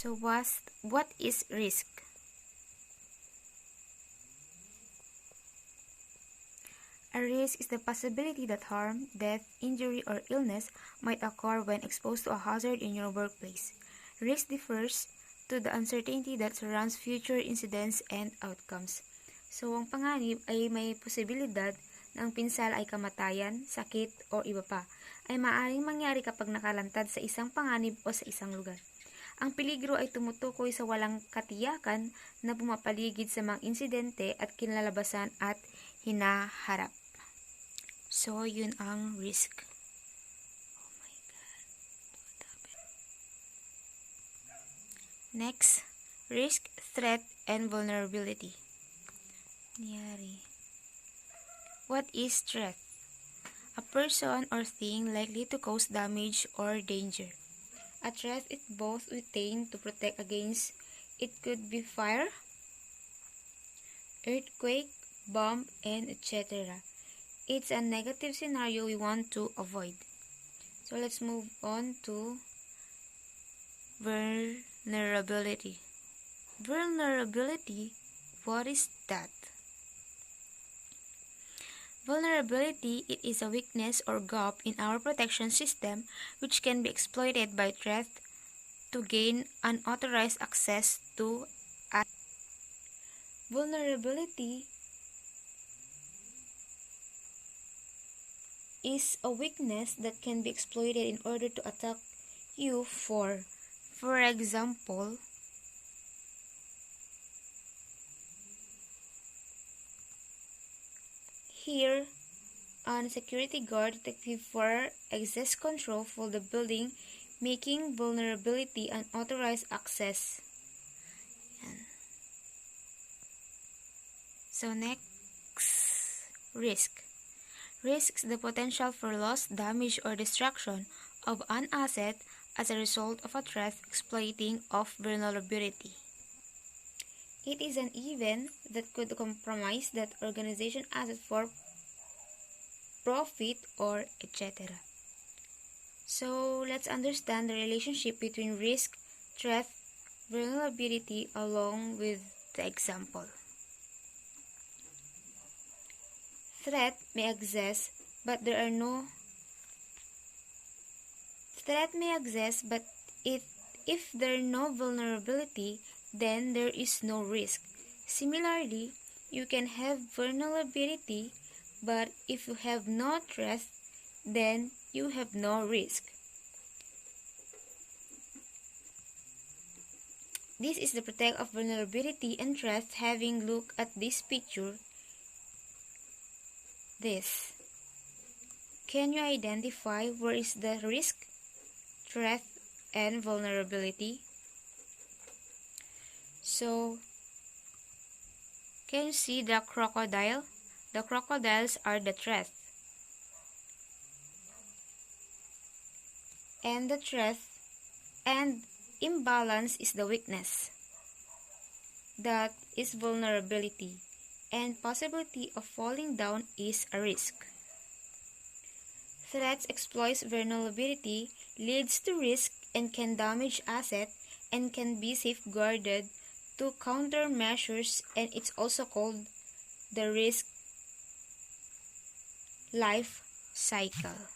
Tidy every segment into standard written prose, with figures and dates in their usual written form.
So what is risk? A risk is the possibility that harm, death, injury, or illness might occur when exposed to a hazard in your workplace. Risk refers to the uncertainty that surrounds future incidents and outcomes. So, ang panganib ay may posibilidad na ang pinsala ay kamatayan, sakit, o iba pa, ay maaaring mangyari kapag nakalantad sa isang panganib o sa isang lugar. Ang peligro ay tumutukoy sa walang katiyakan na pumapaligid sa mga insidente at kinlalabasan at hinaharap. So, yun ang risk. Oh my God. What happened? Next, risk, threat, and vulnerability. Nangyari. What is threat? A person or thing likely to cause damage or danger. A threat is both retained to protect against. It could be fire, earthquake, bomb, and etc. It's a negative scenario we want to avoid. So let's move on to vulnerability. Vulnerability, what is that? Vulnerability, it is a weakness or gap in our protection system which can be exploited by threat to gain unauthorized access to a vulnerability is a weakness that can be exploited in order to attack you for example, here, a security guard detective for access control for the building, making vulnerability unauthorized access. Yan. So next, risk. Risk is the potential for loss, damage, or destruction of an asset as a result of a threat exploiting of vulnerability. It is an event that could compromise that organization asset for profit or etc. So let's understand the relationship between risk, threat, vulnerability along with the example. Threat may exist, but if there is no vulnerability, then there is no risk. Similarly, you can have vulnerability, but if you have no threat, then you have no risk. This is the protect of vulnerability and threat. Having look at this picture, can you identify where is the risk, threat, and vulnerability? So, can you see the crocodile? The crocodiles are the threat. And the threat and imbalance is the weakness. That is vulnerability. And possibility of falling down is a risk. Threats exploits vulnerability, leads to risk, and can damage asset and can be safeguarded to countermeasures, and it's also called the risk life cycle.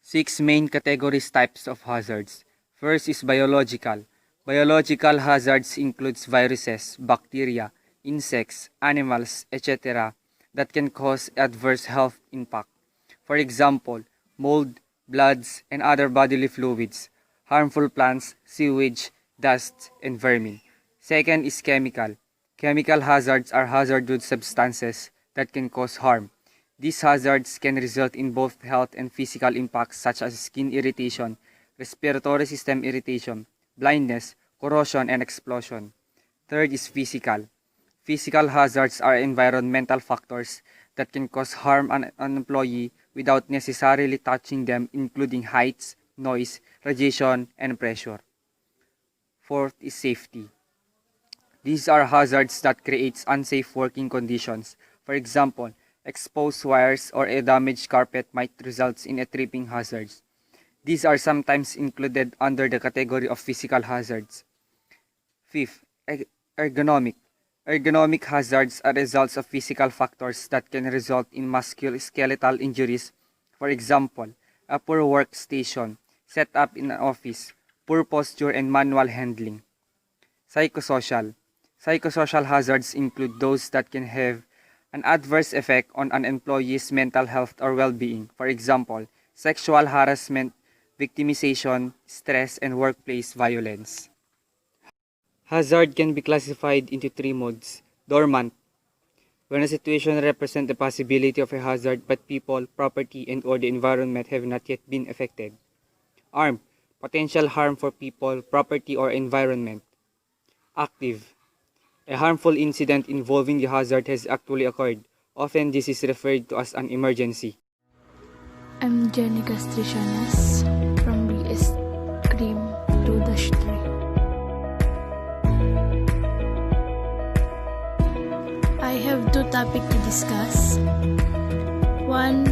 Six main categories types of hazards. First is biological. Biological hazards includes viruses, bacteria, insects, animals, etc. that can cause adverse health impact. For example, mold, bloods, and other bodily fluids, harmful plants, sewage, dust, and vermin. Second is chemical. Chemical hazards are hazardous substances that can cause harm. These hazards can result in both health and physical impacts such as skin irritation, respiratory system irritation, blindness, corrosion, and explosion. Third is physical. Physical hazards are environmental factors that can cause harm on an employee without necessarily touching them, including heights, noise, radiation, and pressure. Fourth is safety. These are hazards that create unsafe working conditions. For example, exposed wires or a damaged carpet might result in a tripping hazard. These are sometimes included under the category of physical hazards. Fifth, ergonomic. Ergonomic hazards are results of physical factors that can result in musculoskeletal injuries. For example, a poor workstation, set up in an office, poor posture and manual handling. Psychosocial. Psychosocial hazards include those that can have an adverse effect on an employee's mental health or well-being. For example, sexual harassment, victimization, stress, and workplace violence. Hazard can be classified into three modes. Dormant, when a situation represents the possibility of a hazard but people, property, and or the environment have not yet been affected. Armed, potential harm for people, property, or environment. Active, a harmful incident involving the hazard has actually occurred. Often this is referred to as an emergency. I'm Jenny Castriciones from BS Cream 2-3. I have two topics to discuss. One,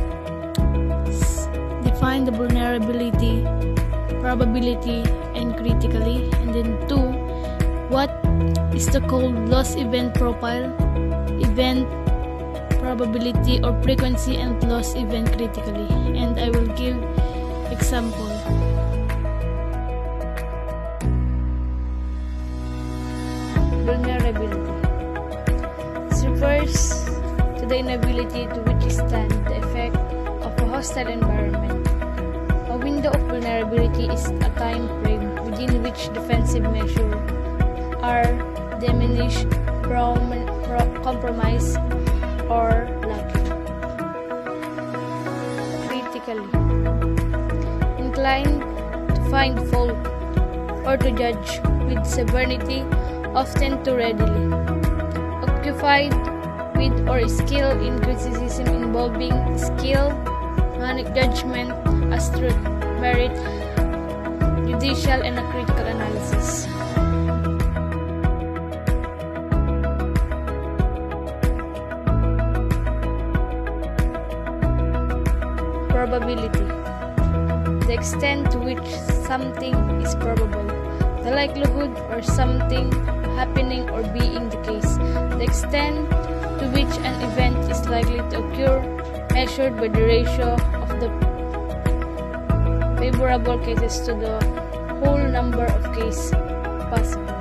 define the vulnerability, probability, and critically. And then two, what is the called loss event profile, event probability or frequency, and loss event critically. And I will give example. Vulnerability. This refers to the inability to withstand the effect of a hostile environment. A window of vulnerability is a time frame within which defensive measures are diminished, compromised, or lacking. Critically. Inclined to find fault or to judge with severity, often too readily. Occupied with or skilled in criticism involving skill, judgment as truth, merit, judicial, and a critical analysis. Probability. The extent to which something is probable. The likelihood or something happening or being the case. The extent to which an event is likely to occur, measured by the ratio of the favorable cases to the whole number of cases possible.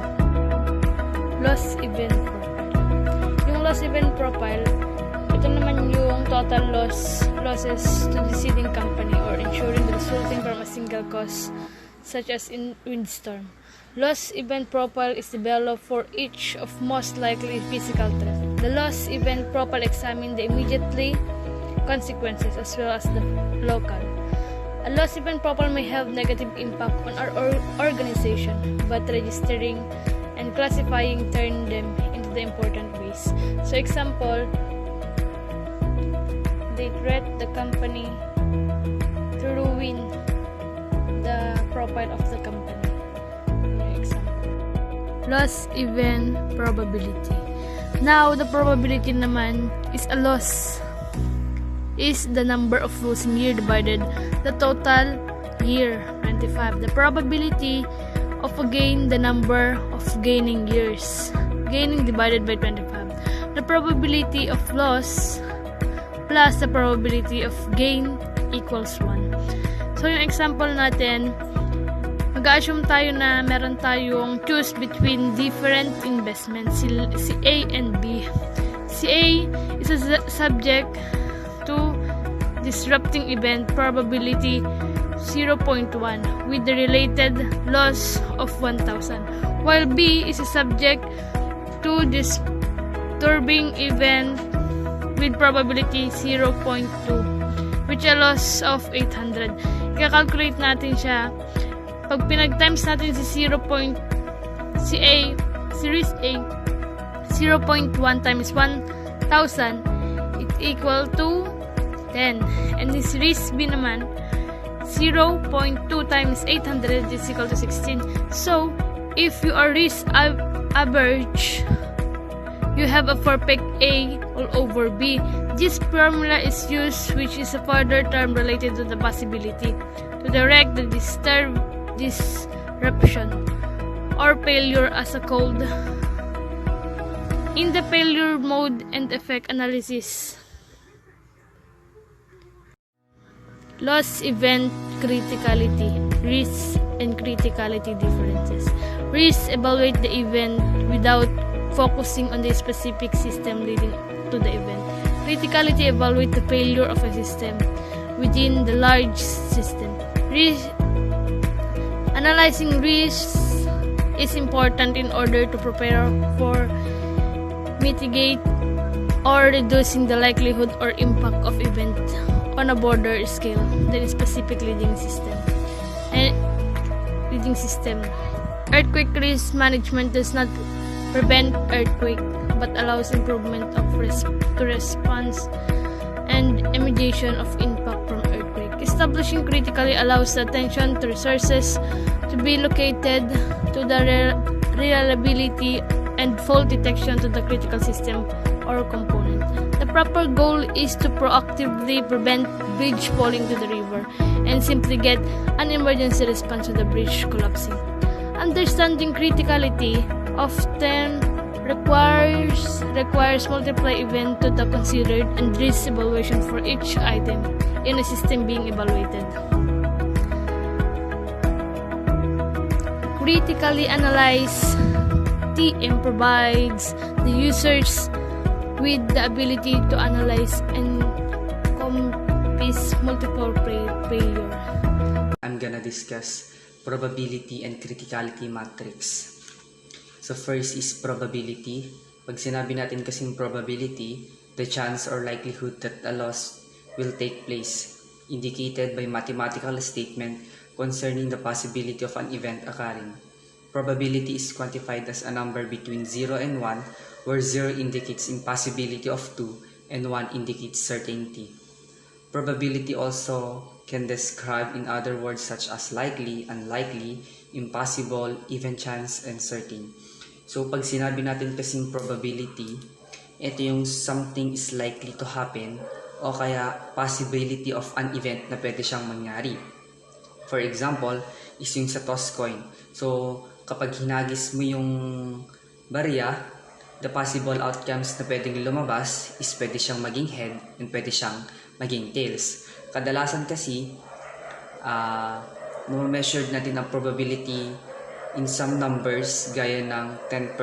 Loss event profile. Yung loss event profile, ito naman yung total losses to the ceding company or ensuring the resulting from a single cause, such as in windstorm. Loss event profile is developed for each of most likely physical threat. The loss event profile examines the immediately consequences as well as the local. A loss event profile may have negative impact on our organization, but registering and classifying turn them into the important ways. So example, they threat the company to ruin the profile of the company. Loss event probability. Now, the probability naman is a loss is the number of losing year divided the total year, 25. The probability of a gain, the number of gaining years, gaining divided by 25. The probability of loss plus the probability of gain equals 1. So, yung example natin, mag-assume tayo na meron tayong choose between different investments, si A and B. Si A is a subject to disrupting event probability 0.1 with the related loss of 1,000, while B is a subject to disturbing event with probability 0.2 which a loss of 800. I-calculate natin siya. Pag pinag-times natin si series A, 0.1 times 1,000, it equal to 10. And the series B naman, 0.2 times 800 is equal to 16. So, if you are risk average, you have a perfect A all over B. This formula is used, which is a further term related to the possibility, to direct the disruption or failure as a code. In the failure mode and effect analysis, loss event criticality, risk and criticality differences. Risk evaluate the event without focusing on the specific system leading to the event. Criticality evaluate the failure of a system within the large system. Analyzing risks is important in order to prepare for, mitigate, or reducing the likelihood or impact of event on a broader scale than a specific leading system. Earthquake risk management does not prevent earthquake but allows improvement of response and mitigation of impact from earthquake. Establishing critically allows the attention to resources to be located to the reliability and fault detection to the critical system or component. The proper goal is to proactively prevent bridge falling to the river and simply get an emergency response to the bridge collapsing. Understanding criticality often requires multiple events to the considered and risk evaluation for each item in a system being evaluated. Critically analyze TM provides the users with the ability to analyze and compass multiple failure. I'm gonna discuss probability and criticality matrix. So first is probability. Pag sinabi natin kasing probability, the chance or likelihood that a loss will take place, indicated by mathematical statement concerning the possibility of an event occurring. Probability is quantified as a number between 0 and 1, where 0 indicates impossibility of 2 and 1 indicates certainty. Probability also can describe in other words such as likely, unlikely, impossible, even chance, and certain. So pag sinabi natin kasing probability, ito yung something is likely to happen o kaya possibility of an event na pwede siyang mangyari. For example, is yung sa toss coin. So kapag hinagis mo yung barya, the possible outcomes na pwedeng lumabas is pwede siyang maging head and pwede siyang maging tails. Kadalasan kasi, measured natin ang probability in some numbers gaya ng 10%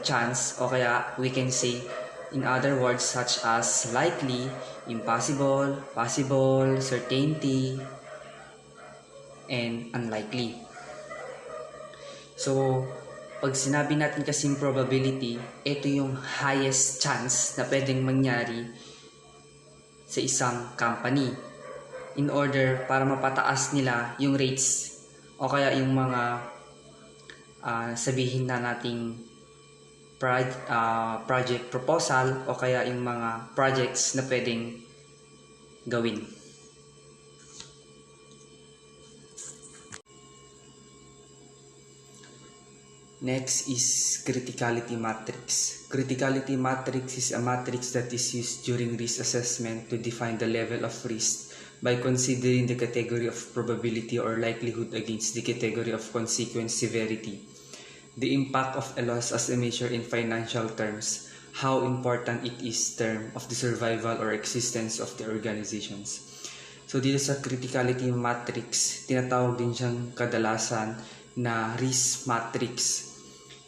chance o kaya we can say in other words such as likely, impossible, possible, certainty, and unlikely. So, pag sinabi natin kasing probability, ito yung highest chance na pwedeng mangyari sa isang company in order para mapataas nila yung rates o kaya yung mga sabihin na nating project proposal o kaya yung mga projects na pwedeng gawin. Next is criticality matrix. Criticality matrix is a matrix that is used during risk assessment to define the level of risk by considering the category of probability or likelihood against the category of consequence severity. The impact of a loss as a measure in financial terms, how important it is term of the survival or existence of the organizations. So dito sa criticality matrix, tinatawag din siyang kadalasan na risk matrix.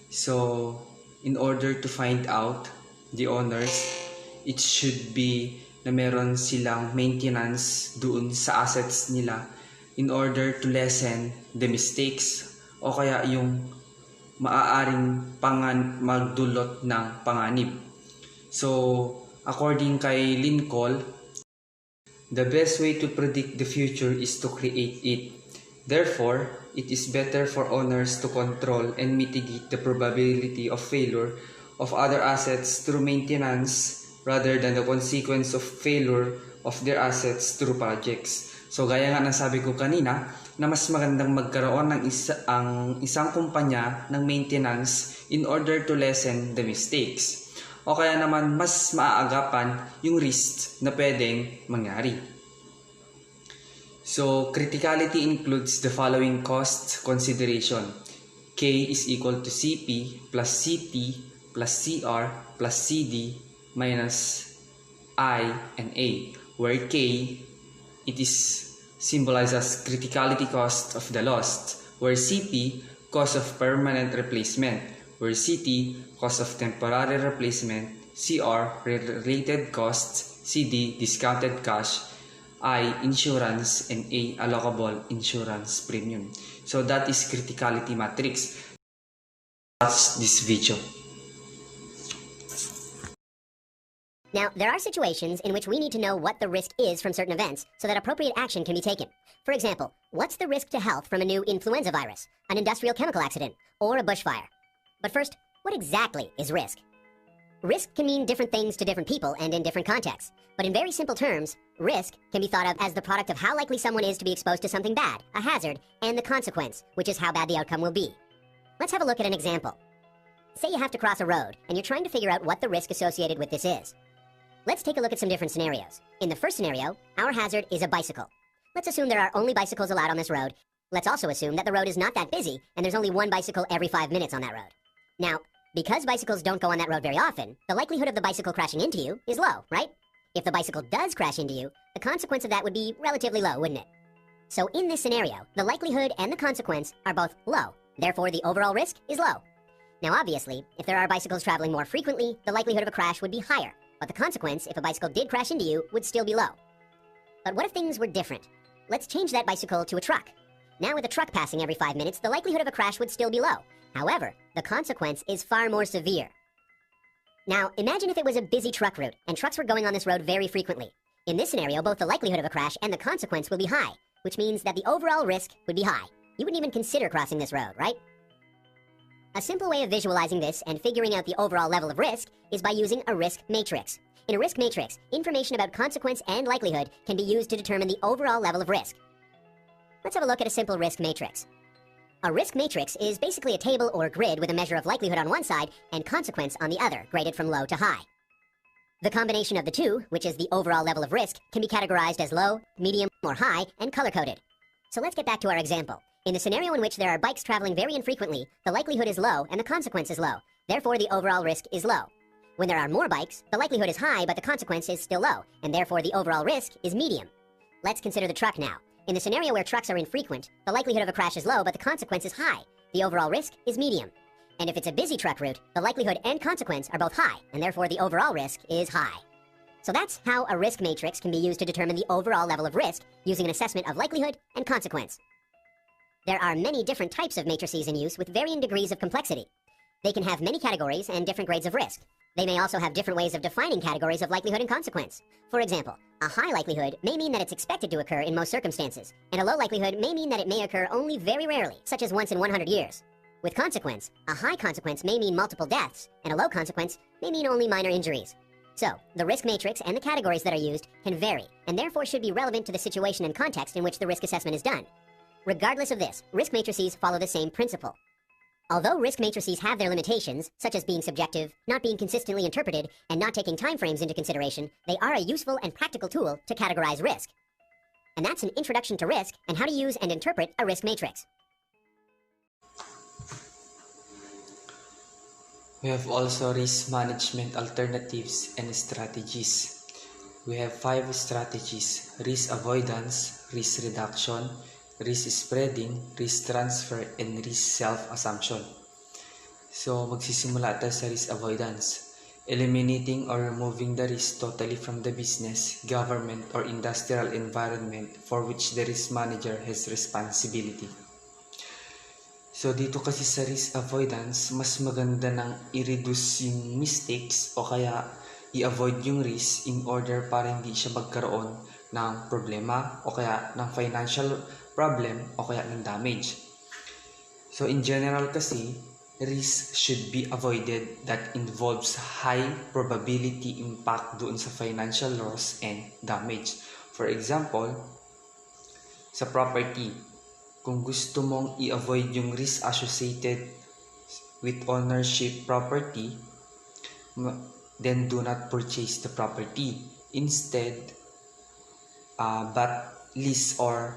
So, in order to find out the owners, it should be na meron silang maintenance doon sa assets nila in order to lessen the mistakes o kaya yung maaaring magdulot ng panganib. So, according kay Lincoln, the best way to predict the future is to create it. Therefore, it is better for owners to control and mitigate the probability of failure of other assets through maintenance rather than the consequence of failure of their assets through projects. So gaya nga ng sabi ko kanina, na mas magandang magkaroon ng isang kumpanya ng maintenance in order to lessen the mistakes. O kaya naman mas maaagapan yung risks na pwedeng mangyari. So criticality includes the following cost consideration. K is equal to CP plus CT plus CR plus CD minus I and A, where K, it is symbolized as criticality cost of the lost, where CP, cost of permanent replacement, where CT, cost of temporary replacement, CR, related costs, CD, discounted cash, I, insurance, and A, allocable insurance premium. So that is criticality matrix. Watch this video. Now, there are situations in which we need to know what the risk is from certain events so that appropriate action can be taken. For example, what's the risk to health from a new influenza virus, an industrial chemical accident, or a bushfire? But first, what exactly is risk? Risk can mean different things to different people and in different contexts. But in very simple terms, risk can be thought of as the product of how likely someone is to be exposed to something bad, a hazard, and the consequence, which is how bad the outcome will be. Let's have a look at an example. Say you have to cross a road, and you're trying to figure out what the risk associated with this is. Let's take a look at some different scenarios. In the first scenario, our hazard is a bicycle. Let's assume there are only bicycles allowed on this road. Let's also assume that the road is not that busy, and there's only one bicycle every 5 minutes on that road. Now, because bicycles don't go on that road very often, the likelihood of the bicycle crashing into you is low, right? If the bicycle does crash into you, the consequence of that would be relatively low, wouldn't it? So in this scenario, the likelihood and the consequence are both low. Therefore, the overall risk is low. Now, obviously, if there are bicycles traveling more frequently, the likelihood of a crash would be higher. But the consequence, if a bicycle did crash into you, would still be low. But what if things were different? Let's change that bicycle to a truck. Now with a truck passing every 5 minutes, the likelihood of a crash would still be low. However, the consequence is far more severe. Now, imagine if it was a busy truck route, and trucks were going on this road very frequently. In this scenario, both the likelihood of a crash and the consequence will be high, which means that the overall risk would be high. You wouldn't even consider crossing this road, right? A simple way of visualizing this and figuring out the overall level of risk is by using a risk matrix. In a risk matrix, information about consequence and likelihood can be used to determine the overall level of risk. Let's have a look at a simple risk matrix. A risk matrix is basically a table or grid with a measure of likelihood on one side and consequence on the other, graded from low to high. The combination of the two, which is the overall level of risk, can be categorized as low, medium, or high, and color-coded. So let's get back to our example. In the scenario in which there are bikes traveling very infrequently, the likelihood is low and the consequence is low. Therefore, the overall risk is low. When there are more bikes, the likelihood is high, but the consequence is still low, and therefore the overall risk is medium. Let's consider the truck now. In the scenario where trucks are infrequent, the likelihood of a crash is low, but the consequence is high. The overall risk is medium. And if it's a busy truck route, the likelihood and consequence are both high, and therefore the overall risk is high. So that's how a risk matrix can be used to determine the overall level of risk using an assessment of likelihood and consequence. There are many different types of matrices in use with varying degrees of complexity. They can have many categories and different grades of risk. They may also have different ways of defining categories of likelihood and consequence. For example, a high likelihood may mean that it's expected to occur in most circumstances, and a low likelihood may mean that it may occur only very rarely, such as once in 100 years. With consequence, a high consequence may mean multiple deaths, and a low consequence may mean only minor injuries. So, the risk matrix and the categories that are used can vary, and therefore should be relevant to the situation and context in which the risk assessment is done. Regardless of this, risk matrices follow the same principle. Although risk matrices have their limitations, such as being subjective, not being consistently interpreted, and not taking time frames into consideration, they are a useful and practical tool to categorize risk. And that's an introduction to risk and how to use and interpret a risk matrix. We have also risk management alternatives and strategies. We have 5 strategies: risk avoidance, risk reduction, risk spreading, risk transfer, and risk self-assumption. So, magsisimula tayo sa risk avoidance. Eliminating or removing the risk totally from the business, government, or industrial environment for which the risk manager has responsibility. So, dito kasi sa risk avoidance, mas maganda nang i-reduce yung mistakes o kaya i-avoid yung risk in order para hindi siya magkaroon ng problema o kaya ng financial problem o kaya ng damage. So in general kasi, risk should be avoided that involves high probability impact doon sa financial loss and damage. For example, sa property. Kung gusto mong i-avoid yung risk associated with ownership property, then do not purchase the property. Instead, but lease or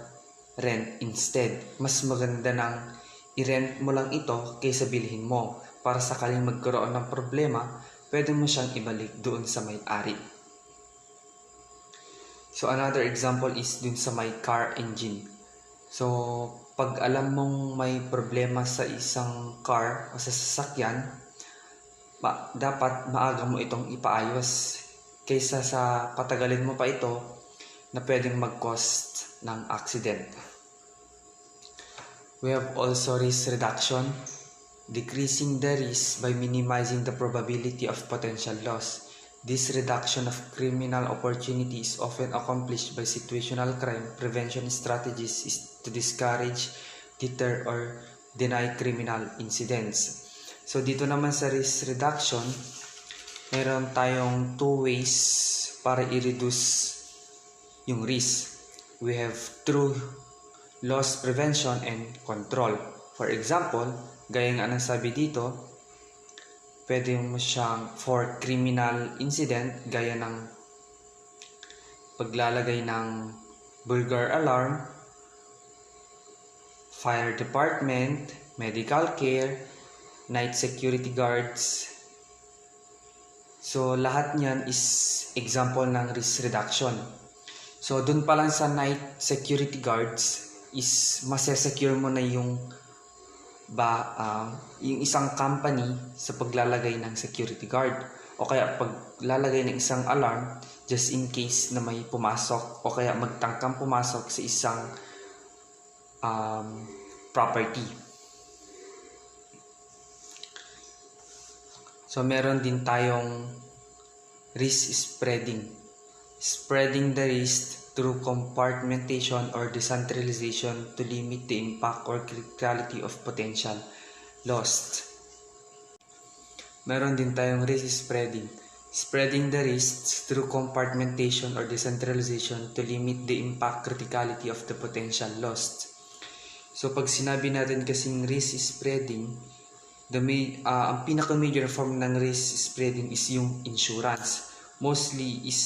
rent instead. Mas maganda nang i-rent mo lang ito kaysa bilhin mo para sakaling magkaroon ng problema, pwede mo siyang ibalik doon sa may-ari. So another example is dun sa may car engine. So pag alam mong may problema sa isang car o sa sasakyan, dapat maaga mo itong ipaayos kaysa sa patagalin mo pa ito na pwedeng mag-cause ng accident. We have also risk reduction, decreasing the risk by minimizing the probability of potential loss. This reduction of criminal opportunity is often accomplished by situational crime prevention strategies to discourage, deter, or deny criminal incidents. So dito naman sa risk reduction, meron tayong two ways para i-reduce yung risk. We have through loss prevention and control. For example, gaya nga ng sabi dito, pwede mo siyang for criminal incident, gaya ng paglalagay ng burglar alarm, fire department, medical care, night security guards. So lahat niyan is example ng risk reduction. So dun pa lang sa night security guards is masesecure mo na yung isang company sa paglalagay ng security guard o kaya paglalagay ng isang alarm just in case na may pumasok o kaya magtangkang pumasok sa isang property. So meron din tayong risk spreading. Spreading the risk through compartmentation or decentralization to limit the impact or criticality of potential loss. Meron din tayong risk spreading. Spreading the risks through compartmentation or decentralization to limit the impact criticality of the potential loss. So pag sinabi natin kasing risk spreading, ang pinaka-major form ng risk spreading is yung insurance. Mostly is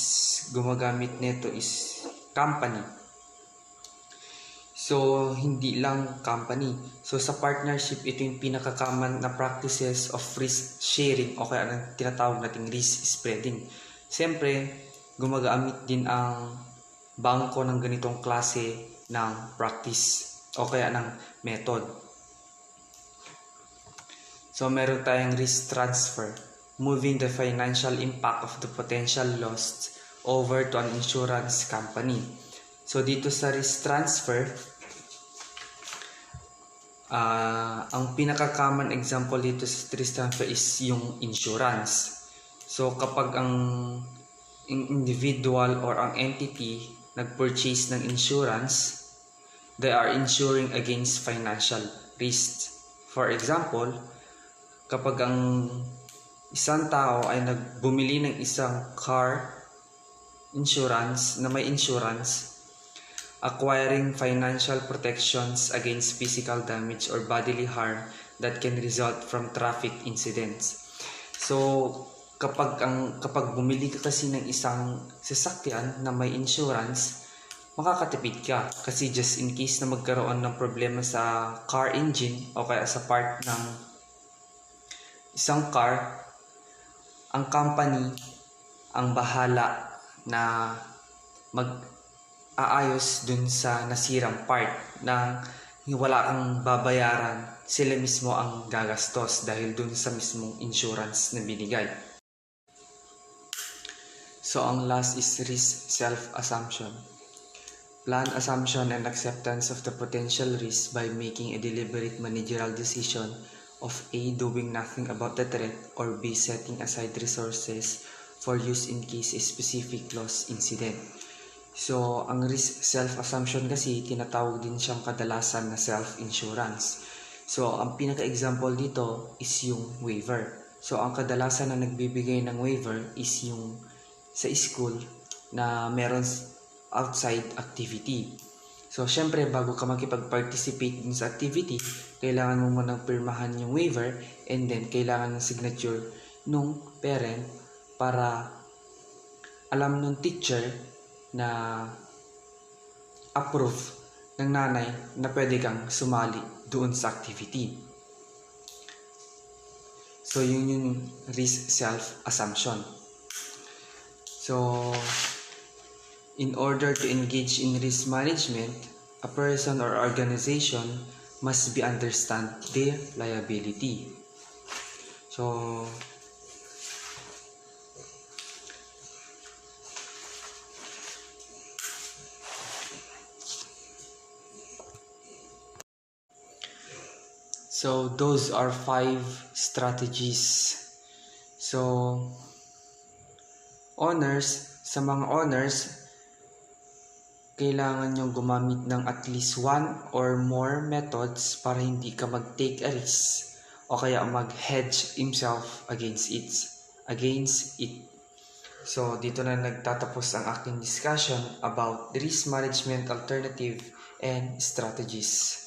gumagamit nito is company. So, hindi lang company. So, sa partnership, ito yung pinaka-common na practices of risk sharing o kaya ang tinatawag nating risk spreading. Siyempre, gumagamit din ang bangko ng ganitong klase ng practice o kaya ng method. So, meron tayong risk transfer, moving the financial impact of the potential loss over to an insurance company. So dito sa risk transfer, ang pinaka-common example dito sa risk transfer is yung insurance. So kapag ang individual or ang entity nag-purchase ng insurance, they are insuring against financial risks. For example, kapag ang isang tao ay bumili ng isang car insurance na may insurance, acquiring financial protections against physical damage or bodily harm that can result from traffic incidents. So, kapag bumili ka kasi ng isang sasakyan na may insurance, makakatipid ka kasi just in case na magkaroon ng problema sa car engine o kaya sa part ng isang car, ang company ang bahala na mag-aayos dun sa nasirang part nang wala kang babayaran, sila mismo ang gagastos dahil dun sa mismong insurance na binigay. So ang last is risk self-assumption. Plan assumption and acceptance of the potential risk by making a deliberate managerial decision of A. Doing nothing about the threat, or B. Setting aside resources for use in case a specific loss incident. So, ang risk self-assumption kasi, tinatawag din siyang kadalasan na self-insurance. So, ang pinaka-example dito is yung waiver. So, ang kadalasan na nagbibigay ng waiver is yung sa school na meron outside activity. So, syempre, bago ka makipag-participate dun sa activity, kailangan mo munang pirmahan yung waiver and then kailangan ng signature nung parent para alam nung teacher na approve ng nanay na pwede kang sumali doon sa activity. So, yun yung risk self-assumption. So, in order to engage in risk management, a person or organization must be understand their liability. So, those are 5 strategies. So, sa mga honors, kailangan nyong gumamit ng at least 1 or more methods para hindi ka mag-take a risk o kaya mag-hedge himself against it. So, dito na nagtatapos ang aking discussion about risk management alternative and strategies.